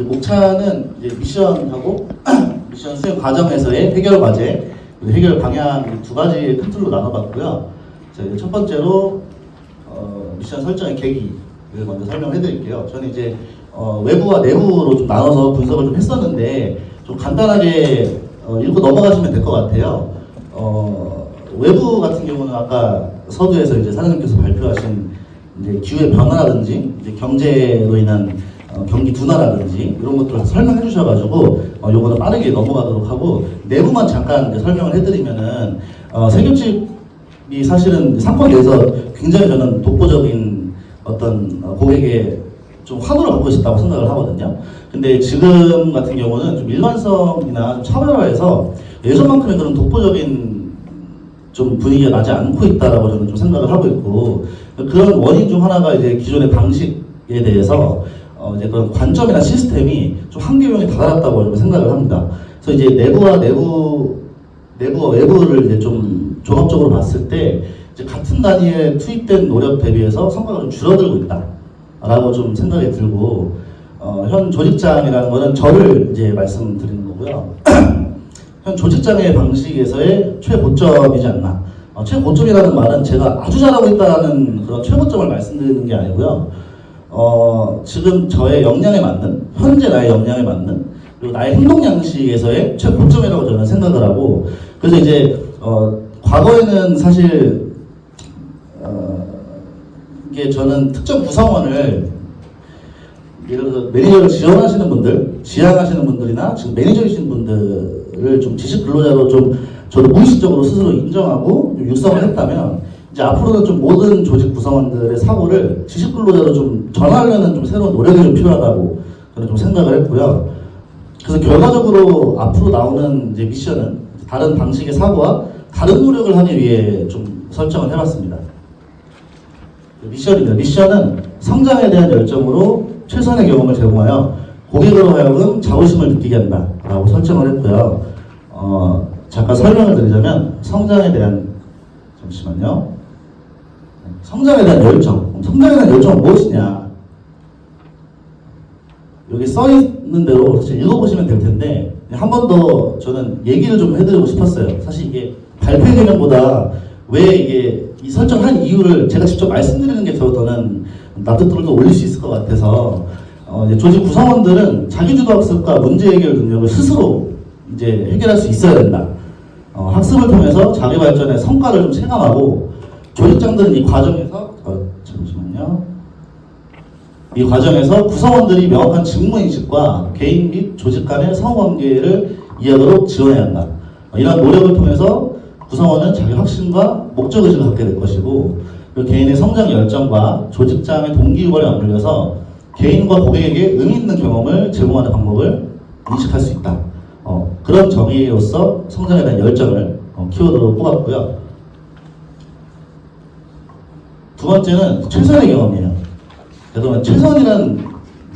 목차는 이제 미션하고 미션 수행 과정에서의 해결 과제, 해결 방향 두 가지 큰 틀로 나눠봤고요. 자, 첫 번째로 미션 설정의 계기를 먼저 설명해 드릴게요. 저는 이제 외부와 내부로 좀 나눠서 분석을 좀 했었는데 좀 간단하게 읽고 넘어가시면 될 것 같아요. 외부 같은 경우는 아까 서두에서 이제 사장님께서 발표하신 이제 기후의 변화라든지 이제 경제로 인한 경기 둔화라든지 이런 것들을 설명해 주셔가지고 요거는 빠르게 넘어가도록 하고 내부만 잠깐 이제 설명을 해드리면은 세겹집이 사실은 상권 내에서 굉장히 저는 독보적인 어떤 고객의 좀 환호를 받고 있었다고 생각을 하거든요. 근데 지금 같은 경우는 좀 일관성이나 좀 차별화해서 예전만큼의 그런 독보적인 좀 분위기가 나지 않고 있다라고 저는 좀 생각을 하고 있고, 그런 원인 중 하나가 이제 기존의 방식에 대해서 이제 그런 관점이나 시스템이 좀 한계용에 다다랐다고 좀 생각을 합니다. 그래서 이제 내부와 외부를 이제 좀 종합적으로 봤을 때 이제 같은 단위에 투입된 노력 대비해서 성과가 좀 줄어들고 있다라고 좀 생각이 들고, 현 조직장이라는 거는 저를 이제 말씀드리는 거고요. 현 조직장의 방식에서의 최고점이지 않나. 최고점이라는 말은 제가 아주 잘하고 있다는 그런 최고점을 말씀드리는 게 아니고요. 지금 저의 역량에 맞는, 현재 나의 역량에 맞는, 그리고 나의 행동 양식에서의 최고점이라고 저는 생각을 하고, 그래서 이제, 과거에는 사실, 이게 저는 특정 구성원을, 예를 들어서 매니저를 지원하시는 분들, 지향하시는 분들이나 지금 매니저이신 분들을 좀 지식 근로자로 좀 저도 무의식적으로 스스로 인정하고 육성을 했다면, 이제 앞으로는 좀 모든 조직 구성원들의 사고를 지식 근로자로 좀 전하려는 좀 새로운 노력이 좀 필요하다고 저는 좀 생각을 했고요. 그래서 결과적으로 앞으로 나오는 이제 미션은 다른 방식의 사고와 다른 노력을 하기 위해 좀 설정을 해봤습니다. 미션입니다. 미션은 성장에 대한 열정으로 최선의 경험을 제공하여 고객으로 하여금 자부심을 느끼게 한다라고 설정을 했고요. 잠깐 설명을 드리자면 성장에 대한, 잠시만요. 성장에 대한 열정. 성장에 대한 열정은 무엇이냐? 여기 써 있는 대로 사실 읽어보시면 될 텐데 한 번 더 저는 얘기를 좀 해드리고 싶었어요. 사실 이게 발표 개념보다 왜 이게 이 설정한 이유를 제가 직접 말씀드리는 게 더는 납득도를 더 올릴 수 있을 것 같아서 이제 조직 구성원들은 자기주도 학습과 문제 해결 능력을 스스로 이제 해결할 수 있어야 된다. 학습을 통해서 자기 발전의 성과를 좀 체감하고 조직장들은 이 과정에서 잠시만요. 이 과정에서 구성원들이 명확한 직무인식과 개인 및 조직 간의 상호관계를 이해하도록 지원해야 한다. 이러한 노력을 통해서 구성원은 자기 확신과 목적의식을 갖게 될 것이고, 그리고 개인의 성장 열정과 조직장의 동기유발에 맞물려서 개인과 고객에게 의미 있는 경험을 제공하는 방법을 인식할 수 있다. 그런 정의로서 성장에 대한 열정을 키워드로 뽑았고요. 두 번째는 최선의 경험이에요. 그러면 최선이란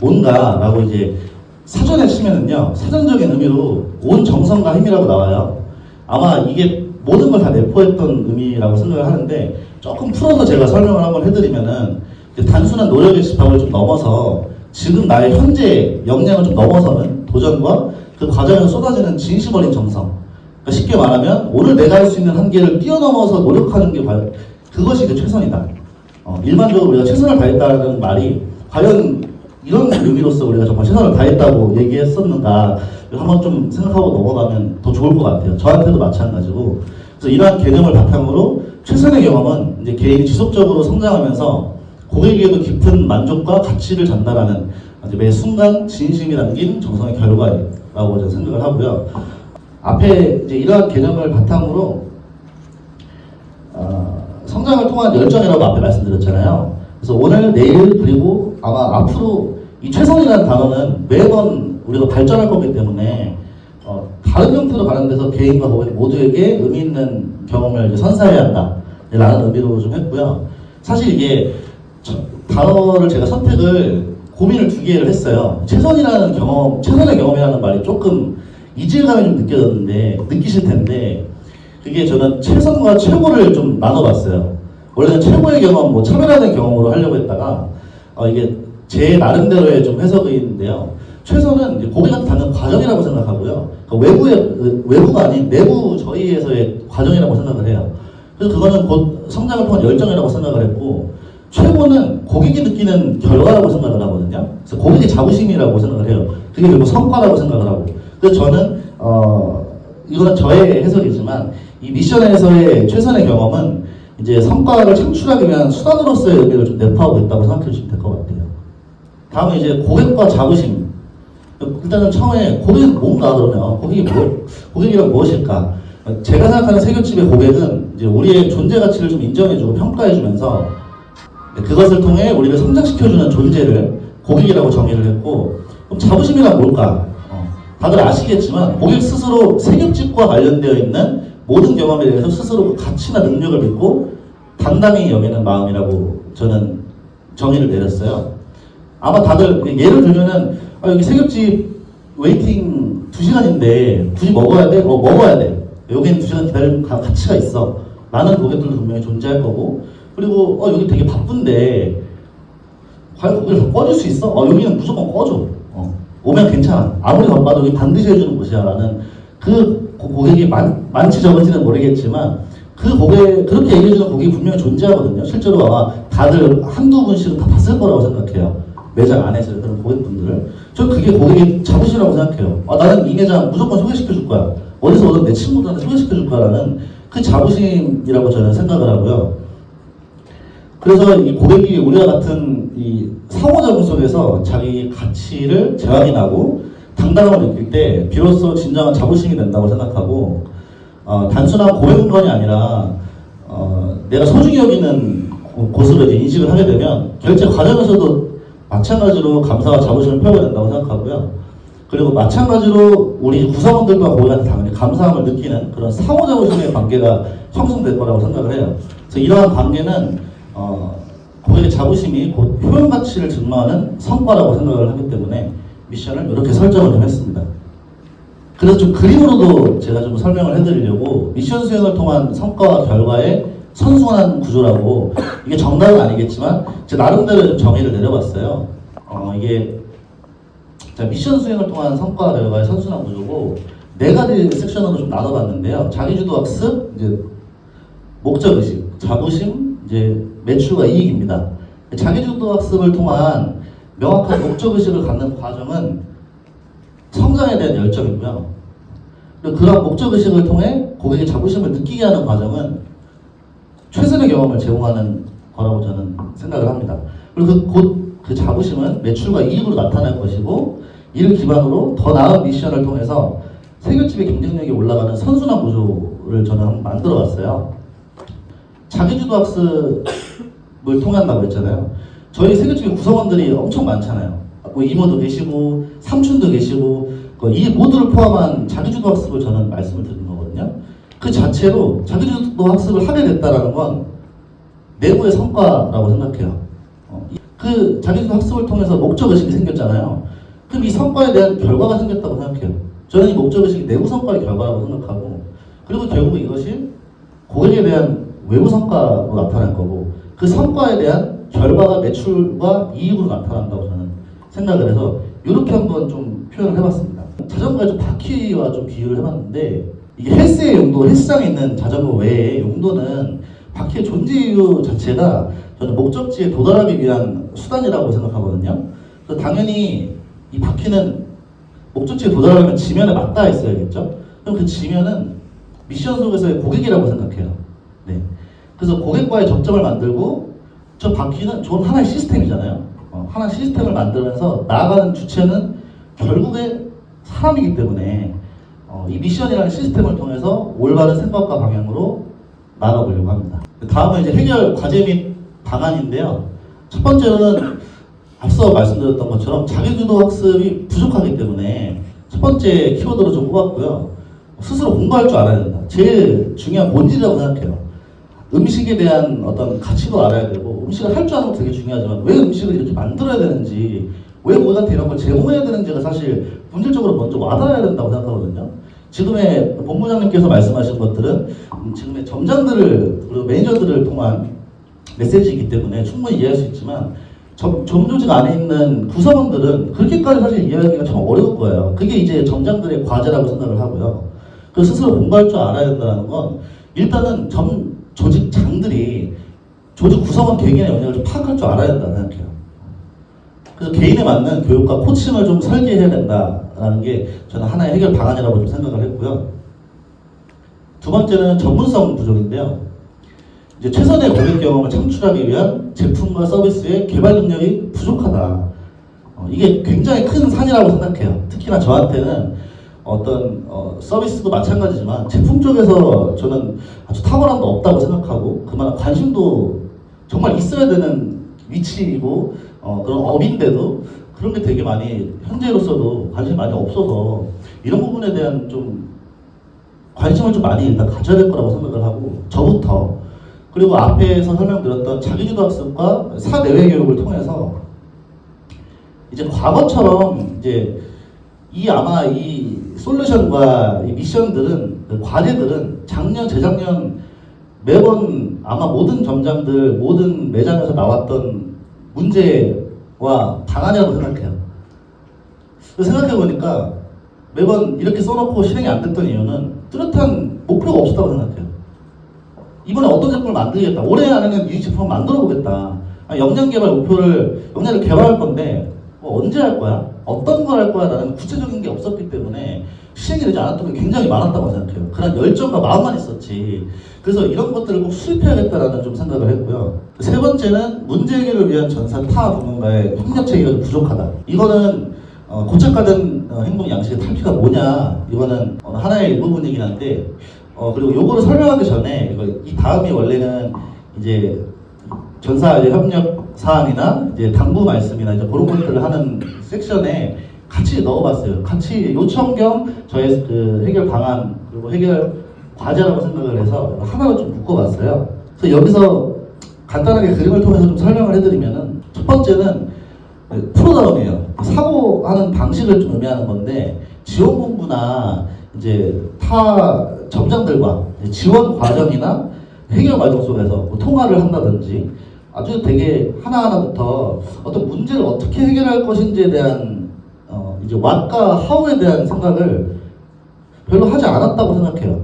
뭔가라고 이제 사전에 치면은요, 사전적인 의미로 온 정성과 힘이라고 나와요. 아마 이게 모든 걸 다 내포했던 의미라고 생각을 하는데, 조금 풀어서 제가 설명을 한번 해드리면은 단순한 노력의 집합을 좀 넘어서 지금 나의 현재 역량을 좀 넘어서는 도전과 그 과정에서 쏟아지는 진심 어린 정성. 그러니까 쉽게 말하면 오늘 내가 할 수 있는 한계를 뛰어넘어서 노력하는 게 과연 그것이 그 최선이다. 일반적으로 우리가 최선을 다했다는 말이 과연 이런 의미로서 우리가 정말 최선을 다했다고 얘기했었는가 한번 좀 생각하고 넘어가면 더 좋을 것 같아요. 저한테도 마찬가지고. 그래서 이러한 개념을 바탕으로 최선의 경험은 이제 개인이 지속적으로 성장하면서 고객에게도 깊은 만족과 가치를 전달하는 매 순간 진심이 담긴 정성의 결과라고 저는 생각을 하고요. 앞에 이제 이러한 개념을 바탕으로 성장을 통한 열정이라고 앞에 말씀드렸잖아요. 그래서 오늘, 내일, 그리고 아마 앞으로 이 최선이라는 단어는 매번 우리가 발전할 거기 때문에 다른 형태로 발현돼서 개인과 고객 모두에게 의미 있는 경험을 이제 선사해야 한다 라는 의미로 좀 했고요. 사실 이게 단어를 제가 선택을 고민을 두 개를 했어요. 최선이라는 경험, 최선의 경험이라는 말이 조금 이질감이 좀 느끼실 텐데, 그게 저는 최선과 최고를 좀 나눠봤어요. 원래는 최고의 경험, 차별화된 경험으로 하려고 했다가, 이게 제 나름대로의 좀 해석인데요. 최선은 이제 고객한테 닿는 과정이라고 생각하고요. 그러니까 외부가 아닌 내부 저희에서의 과정이라고 생각을 해요. 그래서 그거는 곧 성장을 통한 열정이라고 생각을 했고, 최고는 고객이 느끼는 결과라고 생각을 하거든요. 그래서 고객의 자부심이라고 생각을 해요. 그게 결국 성과라고 생각을 하고. 그래서 저는 이거는 저의 해석이지만 이 미션에서의 최선의 경험은 이제 성과를 창출하기 위한 수단으로서의 의미를 좀 내포하고 있다고 생각해 주시면 될 것 같아요. 다음은 이제 고객과 자부심. 일단은 처음에 고객이 뭔가 그러면 고객이란 무엇일까? 제가 생각하는 세교집의 고객은 이제 우리의 존재 가치를 좀 인정해주고 평가해주면서 그것을 통해 우리를 성장시켜주는 존재를 고객이라고 정의를 했고, 그럼 자부심이란 뭘까? 다들 아시겠지만 고객 스스로 세교집과 관련되어 있는 모든 경험에 대해서 스스로 그 가치나 능력을 믿고 당당히 여기는 마음이라고 저는 정의를 내렸어요. 아마 다들 예를 들면은 여기 세교집 웨이팅 2시간인데 굳이 먹어야 돼? 먹어야 돼. 여기는 2시간 기다릴 가치가 있어. 라는 고객들도 분명히 존재할 거고, 그리고 여기 되게 바쁜데 과연 고객을 꺼줄 수 있어? 여기는 무조건 꺼줘. 오면 괜찮아. 아무리 바빠도 여기 반드시 해주는 곳이야. 라는 그 고객이 많지 적은지는 모르겠지만 그렇게 얘기해주는 고객이 분명히 존재하거든요. 실제로 아마 다들 한두 분씩은 다 봤을 거라고 생각해요. 매장 안에서 그런 고객분들을. 저는 그게 고객의 자부심이라고 생각해요. 나는 이 매장 무조건 소개시켜줄 거야. 어디서 오든 내 친구들한테 소개시켜줄 거라는 그 자부심이라고 저는 생각을 하고요. 그래서 이 고객이 우리와 같은 이 상호작용 속에서 자기 가치를 재확인하고 당당함을 느낄 때 비로소 진정한 자부심이 된다고 생각하고, 단순한 고객관이 아니라 내가 소중히 여기는 곳으로 이제 인식을 하게 되면 결제 과정에서도 마찬가지로 감사와 자부심을 표현해야 된다고 생각하고요. 그리고 마찬가지로 우리 구성원들과 고객한테 당연히 감사함을 느끼는 그런 상호자부심의 관계가 형성될 거라고 생각을 해요. 그래서 이러한 관계는 고객의 자부심이 곧 효용 가치를 증명하는 성과라고 생각을 하기 때문에 미션을 이렇게 설정을 좀 했습니다. 그래서 좀 그림으로도 제가 좀 설명을 해드리려고 미션 수행을 통한 성과와 결과의 선순환 구조라고, 이게 정답은 아니겠지만 제 나름대로 좀 정의를 내려봤어요. 이게 미션 수행을 통한 성과와 결과의 선순환 구조고 4가지 섹션으로 좀 나눠봤는데요. 자기주도 학습, 이제 목적의식, 자부심, 이제 매출과 이익입니다. 자기주도 학습을 통한 명확한 목적의식을 갖는 과정은 성장에 대한 열정이고요. 그리고 그런 목적의식을 통해 고객의 자부심을 느끼게 하는 과정은 최선의 경험을 제공하는 거라고 저는 생각을 합니다. 그리고 그 자부심은 매출과 이익으로 나타날 것이고, 이를 기반으로 더 나은 미션을 통해서 세교집의 경쟁력이 올라가는 선순환 구조를 저는 만들어 봤어요. 자기주도 학습을 통한다고 했잖아요. 저희 세교집의 구성원들이 엄청 많잖아요. 이모도 계시고 삼촌도 계시고 이 모두를 포함한 자기주도 학습을 저는 말씀을 드린 거거든요. 그 자체로 자기주도 학습을 하게 됐다는 건 내부의 성과라고 생각해요. 그 자기주도 학습을 통해서 목적의식이 생겼잖아요. 그럼 이 성과에 대한 결과가 생겼다고 생각해요. 저는 이 목적의식이 내부 성과의 결과라고 생각하고, 그리고 결국 이것이 고객에 대한 외부 성과로 나타날 거고, 그 성과에 대한 결과가 매출과 이익으로 나타난다고 저는 생각을 해서 이렇게 한번 좀 표현을 해봤습니다. 자전거에 좀 바퀴와 좀 비유를 해봤는데, 이게 헬스의 용도, 헬스장에 있는 자전거 외에 용도는 바퀴의 존재 이유 자체가 저는 목적지에 도달하기 위한 수단이라고 생각하거든요. 그래서 당연히 이 바퀴는 목적지에 도달하려면 지면에 맞닿아 있어야겠죠. 그럼 그 지면은 미션 속에서의 고객이라고 생각해요. 네. 그래서 고객과의 접점을 만들고, 저 바퀴는 좋은 하나의 시스템이잖아요. 하나의 시스템을 만들면서 나아가는 주체는 결국에 사람이기 때문에 이 미션이라는 시스템을 통해서 올바른 생각과 방향으로 나아가보려고 합니다. 다음은 이제 해결 과제 및 방안인데요. 첫 번째로는 앞서 말씀드렸던 것처럼 자기주도 학습이 부족하기 때문에 첫 번째 키워드로 좀 뽑았고요. 스스로 공부할 줄 알아야 된다. 제일 중요한 본질이라고 생각해요. 음식에 대한 어떤 가치도 알아야 되고, 음식을 할 줄 아는 것도 되게 중요하지만 왜 음식을 이렇게 만들어야 되는지, 왜 고객한테 이런 걸 제공해야 되는지가 사실 본질적으로 먼저 와닿아야 된다고 생각하거든요. 지금의 본부장님께서 말씀하신 것들은 지금의 점장들을, 그리고 매니저들을 통한 메시지이기 때문에 충분히 이해할 수 있지만, 점조직 안에 있는 구성원들은 그렇게까지 사실 이해하기가 참 어려울 거예요. 그게 이제 점장들의 과제라고 생각을 하고요. 그 스스로 공부할 줄 알아야 된다는 건 일단은 조직장들이 조직 구성원 개개인의 영역을 좀 파악할 줄 알아야 된다는 생각해요. 그래서 개인에 맞는 교육과 코칭을 좀 설계해야 된다는 게 저는 하나의 해결 방안이라고 좀 생각을 했고요. 두 번째는 전문성 부족인데요. 이제 최선의 고객 경험을 창출하기 위한 제품과 서비스의 개발 능력이 부족하다. 이게 굉장히 큰 산이라고 생각해요. 특히나 저한테는 어떤 서비스도 마찬가지지만 제품 쪽에서 저는 아주 탁월함도 없다고 생각하고 그만한 관심도 정말 있어야 되는 위치이고 그런 업인데도 그런 게 되게 많이 현재로서도 관심이 많이 없어서 이런 부분에 대한 좀 관심을 좀 많이 일단 가져야 될 거라고 생각을 하고 저부터 그리고 앞에서 설명드렸던 자기주도 학습과 사내외 교육을 통해서 이제 과거처럼 이제 아마 이 솔루션과 이 미션들은 과제들은 작년 재작년 매번 아마 모든 점장들 모든 매장에서 나왔던 문제와 방안이라고 생각해요. 생각해보니까 매번 이렇게 써놓고 실행이 안 됐던 이유는 뚜렷한 목표가 없었다고 생각해요. 이번에 어떤 제품을 만들겠다. 올해 안에는 이 제품을 만들어 보겠다. 역량 개발 목표를 역량을 개발할 건데 언제 할 거야? 어떤 걸 할 거야? 라는 구체적인 게 없었기 때문에 시행이 되지 않았던 게 굉장히 많았다고 생각해요. 그런 열정과 마음만 있었지. 그래서 이런 것들을 꼭 수립해야겠다라는 좀 생각을 했고요. 세 번째는 문제 해결을 위한 전사 타 부문과의 협력 체계가 좀 부족하다. 이거는 고착화된 행동 양식의 탈피가 뭐냐? 이거는 하나의 일부분이긴 한데 그리고 요거를 설명하기 전에 이 다음이 원래는 이제 전사 협력 사항이나 이제 당부 말씀이나 이제 그런 것들을 하는 섹션에 같이 넣어봤어요. 같이 요청 겸 저의 그 해결 방안 그리고 해결 과제라고 생각을 해서 하나로 좀 묶어봤어요. 그래서 여기서 간단하게 그림을 통해서 좀 설명을 해드리면은 첫 번째는 프로다운이에요. 사고하는 방식을 좀 의미하는 건데 지원본부나 이제 타 점장들과 지원 과정이나 해결 과정 속에서 뭐 통화를 한다든지 아주 되게 하나하나부터 어떤 문제를 어떻게 해결할 것인지에 대한 이제 what과 how에 대한 생각을 별로 하지 않았다고 생각해요.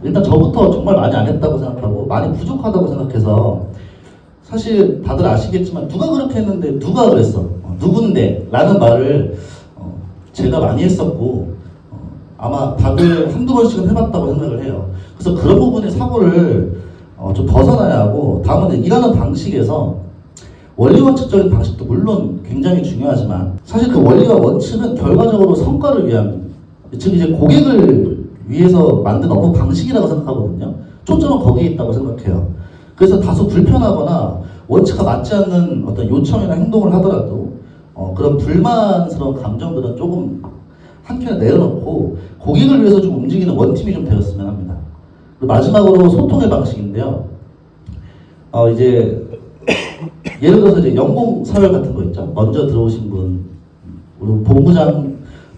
일단 저부터 정말 많이 안 했다고 생각하고 많이 부족하다고 생각해서 사실 다들 아시겠지만 누가 그렇게 했는데 누가 그랬어? 누군데? 라는 말을 제가 많이 했었고 아마 다들 한두 번씩은 해봤다고 생각을 해요. 그래서 그런 부분의 사고를 좀 벗어나야 하고 다음은 일하는 방식에서 원리 원칙적인 방식도 물론 굉장히 중요하지만 사실 그 원리와 원칙은 결과적으로 성과를 위한 즉 이제 고객을 위해서 만든 업무 방식이라고 생각하거든요. 초점은 거기에 있다고 생각해요. 그래서 다소 불편하거나 원칙과 맞지 않는 어떤 요청이나 행동을 하더라도 그런 불만스러운 감정들은 조금 한켠에 내려놓고 고객을 위해서 좀 움직이는 원팀이 좀 되었으면 합니다. 그리고 마지막으로 소통의 방식인데요. 이제 예를 들어서 이제 연봉 서열 같은 거 있죠. 먼저 들어오신 분, 그리고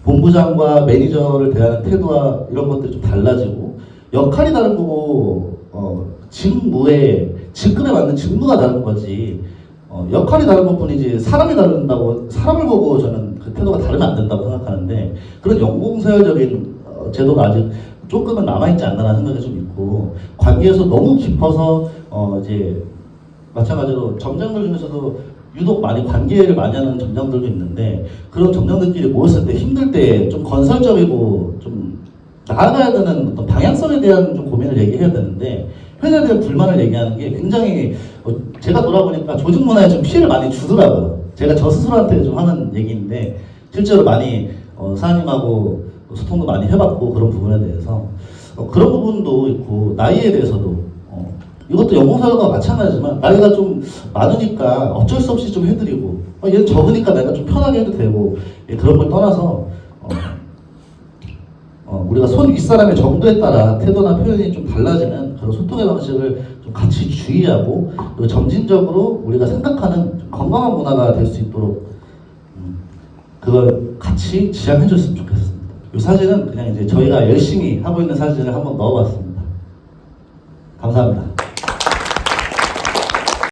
본부장과 매니저를 대하는 태도와 이런 것들이 좀 달라지고 역할이 다른 거고 직무에 직급에 맞는 직무가 다른 거지 역할이 다른 것뿐이지 사람이 다른다고 사람을 보고 저는 그 태도가 다르면 안 된다고 생각하는데 그런 연봉서열적인 제도가 아직 조금은 남아있지 않나라는 생각이 좀 있고 관계에서 너무 깊어서 이제 마찬가지로 점장들 중에서도 유독 많이 관계를 많이 하는 점장들도 있는데 그런 점장들끼리 모였을 때 힘들 때 좀 건설적이고 좀 나아가야 되는 어떤 방향성에 대한 좀 고민을 얘기해야 되는데 회사에 대한 불만을 얘기하는 게 굉장히 제가 돌아보니까 조직 문화에 좀 피해를 많이 주더라고요. 제가 저 스스로한테 좀 하는 얘기인데 실제로 많이 사장님하고 소통도 많이 해봤고 그런 부분에 대해서 그런 부분도 있고 나이에 대해서도 이것도 연봉사회가 마찬가지지만 나이가 좀 많으니까 어쩔 수 없이 좀 해드리고 얘는 적으니까 내가 좀 편하게 해도 되고 그런 걸 떠나서 우리가 손 윗사람의 정도에 따라 태도나 표현이 좀 달라지는 그런 소통의 방식을 좀 같이 주의하고 그리고 점진적으로 우리가 생각하는 건강한 문화가 될 수 있도록 그걸 같이 지향해 줬으면 좋겠습니다. 이 사진은 그냥 이제 저희가 열심히 하고 있는 사진을 한번 넣어봤습니다. 감사합니다.